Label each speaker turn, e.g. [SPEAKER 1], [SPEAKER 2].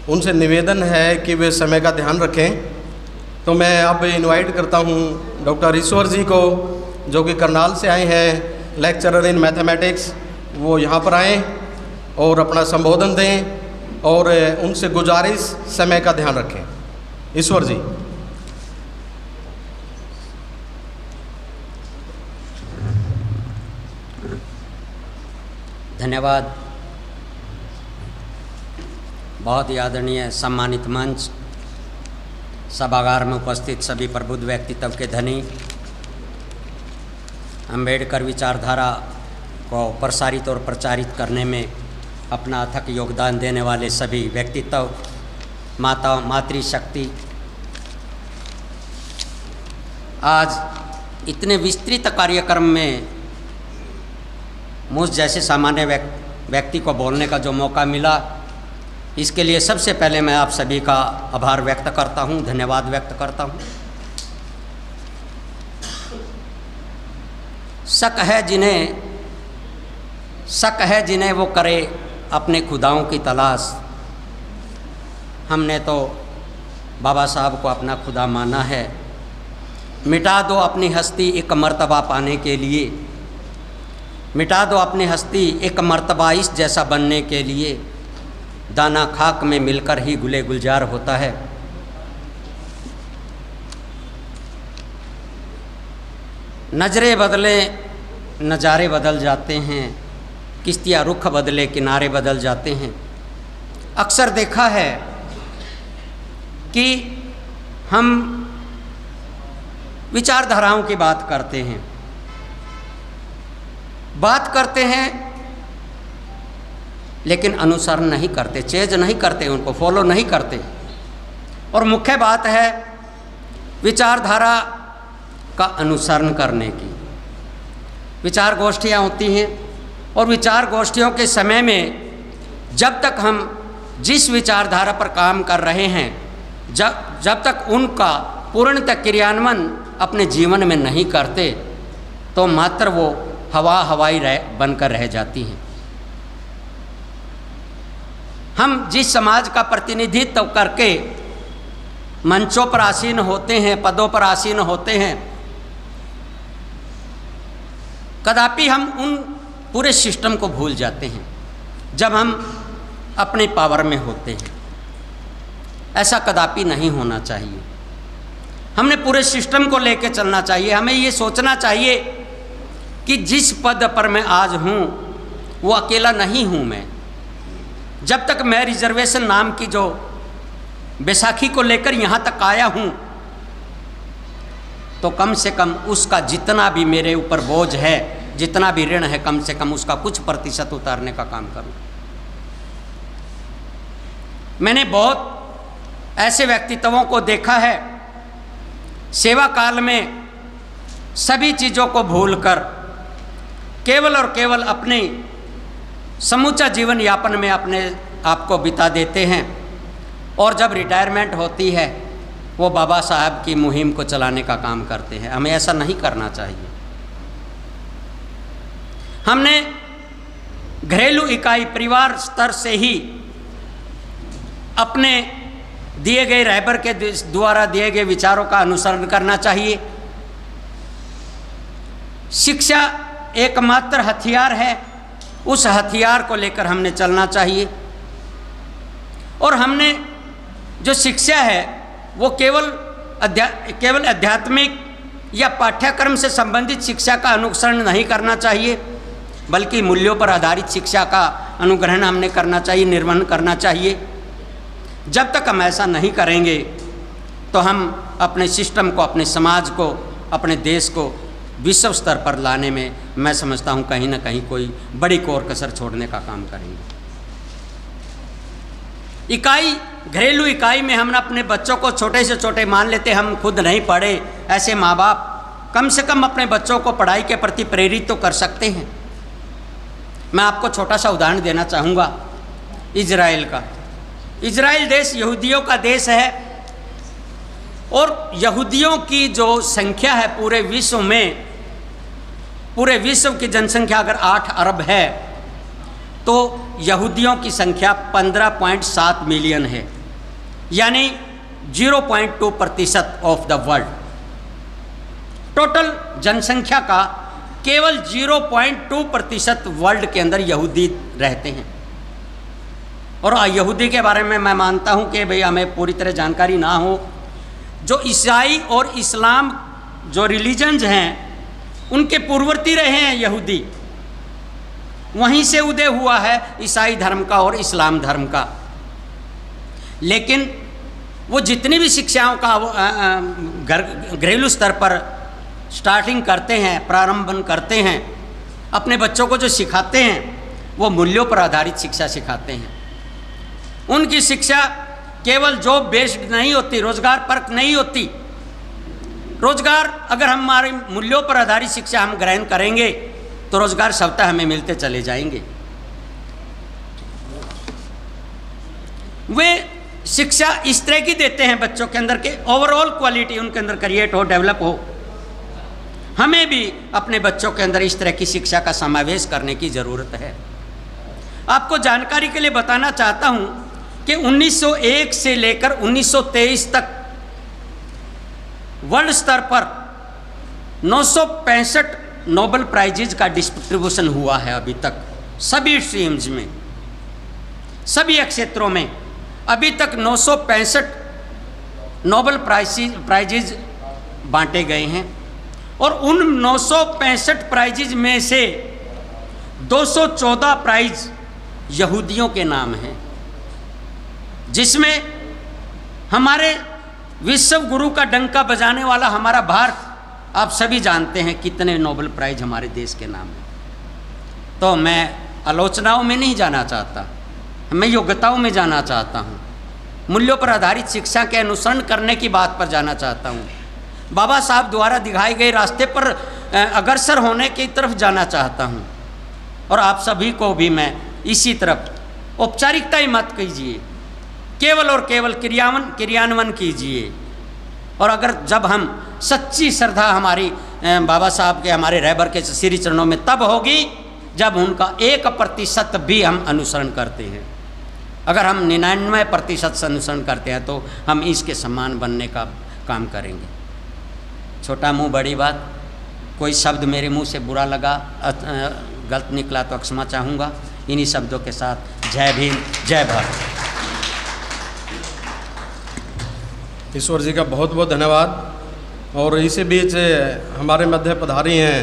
[SPEAKER 1] उनसे निवेदन है कि वे समय का ध्यान रखें। तो मैं अब इनवाइट करता हूँ डॉक्टर ईश्वर जी को, जो कि करनाल से आए हैं, लेक्चरर इन मैथमेटिक्स। वो यहाँ पर आएँ और अपना संबोधन दें और उनसे गुजारिश समय का ध्यान रखें। ईश्वर जी।
[SPEAKER 2] धन्यवाद। बहुत ही आदरणीय सम्मानित मंच, सभागार में उपस्थित सभी प्रबुद्ध व्यक्तित्व के धनी, अम्बेडकर विचारधारा को प्रसारित और प्रचारित करने में अपना अथक योगदान देने वाले सभी व्यक्तित्व, माता मातृशक्ति, आज इतने विस्तृत कार्यक्रम में मुझ जैसे सामान्य व्यक्ति को बोलने का जो मौका मिला, इसके लिए सबसे पहले मैं आप सभी का आभार व्यक्त करता हूं, धन्यवाद व्यक्त करता हूं। शक है जिन्हें वो करे अपने खुदाओं की तलाश। हमने तो बाबा साहब को अपना खुदा माना है। मिटा दो अपनी हस्ती एक मर्तबा पाने के लिए, मिटा दो अपनी हस्ती एक मर्तबा इस जैसा बनने के लिए। दाना खाक में मिलकर ही गुले गुलजार होता है। नजरें बदले नज़ारे बदल जाते हैं, किश्तियाँ रुख बदले किनारे बदल जाते हैं। अक्सर देखा है कि हम विचारधाराओं की बात करते हैं लेकिन अनुसरण नहीं करते, चेंज नहीं करते, उनको फॉलो नहीं करते। और मुख्य बात है विचारधारा का अनुसरण करने की। विचार गोष्ठियाँ होती हैं और विचार गोष्ठियों के समय में जब तक हम जिस विचारधारा पर काम कर रहे हैं, जब तक उनका पूर्णतः क्रियान्वयन अपने जीवन में नहीं करते, तो मात्र वो हवाई बनकर रह जाती हैं। हम जिस समाज का प्रतिनिधित्व करके मंचों पर आसीन होते हैं, पदों पर आसीन होते हैं, कदापि हम उन पूरे सिस्टम को भूल जाते हैं जब हम अपने पावर में होते हैं। ऐसा कदापि नहीं होना चाहिए। हमने पूरे सिस्टम को लेकर चलना चाहिए। हमें ये सोचना चाहिए कि जिस पद पर मैं आज हूँ वो अकेला नहीं हूँ मैं। जब तक मैं रिजर्वेशन नाम की जो बैसाखी को लेकर यहाँ तक आया हूँ, तो कम से कम उसका जितना भी मेरे ऊपर बोझ है, जितना भी ऋण है, कम से कम उसका कुछ प्रतिशत उतारने का काम करूँ। मैंने बहुत ऐसे व्यक्तित्वों को देखा है, सेवा काल में सभी चीज़ों को भूलकर केवल और केवल अपने समूचा जीवन यापन में अपने आप को बिता देते हैं, और जब रिटायरमेंट होती है वो बाबा साहब की मुहिम को चलाने का काम करते हैं। हमें ऐसा नहीं करना चाहिए। हमने घरेलू इकाई परिवार स्तर से ही अपने दिए गए रहबर के द्वारा दिए गए विचारों का अनुसरण करना चाहिए। शिक्षा एकमात्र हथियार है, उस हथियार को लेकर हमने चलना चाहिए। और हमने जो शिक्षा है वो केवल आध्यात्मिक या पाठ्यक्रम से संबंधित शिक्षा का अनुसरण नहीं करना चाहिए, बल्कि मूल्यों पर आधारित शिक्षा का अनुग्रहण हमने करना चाहिए, निर्वहन करना चाहिए। जब तक हम ऐसा नहीं करेंगे तो हम अपने सिस्टम को, अपने समाज को, अपने देश को विश्व स्तर पर लाने में मैं समझता हूँ कहीं ना कहीं कोई बड़ी कोर कसर छोड़ने का काम करेंगे। इकाई, घरेलू इकाई में हम अपने बच्चों को छोटे से छोटे मान लेते, हम खुद नहीं पढ़े, ऐसे माँ बाप कम से कम अपने बच्चों को पढ़ाई के प्रति प्रेरित तो कर सकते हैं। मैं आपको छोटा सा उदाहरण देना चाहूँगा इजराइल का। इजराइल देश यहूदियों का देश है और यहूदियों की जो संख्या है पूरे विश्व में, पूरे विश्व की जनसंख्या अगर 8 अरब है तो यहूदियों की संख्या 15.7 मिलियन है, यानी 0.2% ऑफ द वर्ल्ड। टोटल जनसंख्या का केवल 0.2% वर्ल्ड के अंदर यहूदी रहते हैं। और यहूदी के बारे में मैं मानता हूं कि भाई हमें पूरी तरह जानकारी ना हो। जो ईसाई और इस्लाम जो रिलीजन्स हैं उनके पूर्ववर्ती रहे हैं यहूदी, वहीं से उदय हुआ है ईसाई धर्म का और इस्लाम धर्म का। लेकिन वो जितनी भी शिक्षाओं का घरेलू स्तर पर स्टार्टिंग करते हैं, प्रारंभन करते हैं, अपने बच्चों को जो सिखाते हैं वो मूल्यों पर आधारित शिक्षा सिखाते हैं। उनकी शिक्षा केवल जॉब बेस्ड नहीं होती, रोजगार परक नहीं होती। रोजगार अगर हमारे मूल्यों पर आधारित शिक्षा हम ग्रहण करेंगे तो रोजगार स्वतः हमें मिलते चले जाएंगे। वे शिक्षा इस तरह की देते हैं बच्चों के अंदर के ओवरऑल क्वालिटी उनके अंदर क्रिएट हो, डेवलप हो। हमें भी अपने बच्चों के अंदर इस तरह की शिक्षा का समावेश करने की ज़रूरत है। आपको जानकारी के लिए बताना चाहता हूं कि 1901 से लेकर 1923 तक वर्ल्ड स्तर पर 965 नोबेल प्राइजेज का डिस्ट्रीब्यूशन हुआ है अभी तक, सभी स्ट्रीम्स में, सभी क्षेत्रों में। अभी तक 965 नोबेल प्राइजेज बांटे गए हैं और उन 965 प्राइजेज में से 214 प्राइज यहूदियों के नाम हैं, जिसमें हमारे विश्व गुरु का डंका बजाने वाला हमारा भारत, आप सभी जानते हैं कितने नोबेल प्राइज हमारे देश के नाम हैं। तो मैं आलोचनाओं में नहीं जाना चाहता, मैं योग्यताओं में जाना चाहता हूँ, मूल्यों पर आधारित शिक्षा के अनुसरण करने की बात पर जाना चाहता हूँ, बाबा साहब द्वारा दिखाए गए रास्ते पर अग्रसर होने की तरफ जाना चाहता हूँ। और आप सभी को भी मैं इसी तरफ औपचारिकता ही मत कीजिए, केवल और केवल क्रियान्वयन कीजिए। और अगर जब हम सच्ची श्रद्धा हमारी बाबा साहब के, हमारे रहबर के श्री चरणों में तब होगी जब उनका 1% भी हम अनुसरण करते हैं। अगर हम 99% से अनुसरण करते हैं तो हम इसके समान बनने का काम करेंगे। छोटा मुंह बड़ी बात, कोई शब्द मेरे मुंह से बुरा लगा, गलत निकला तो क्षमा चाहूँगा। इन्हीं शब्दों के साथ जय भीम, जय भारत।
[SPEAKER 1] ईश्वर जी का बहुत बहुत धन्यवाद। और इसी बीच हमारे मध्य पधारी हैं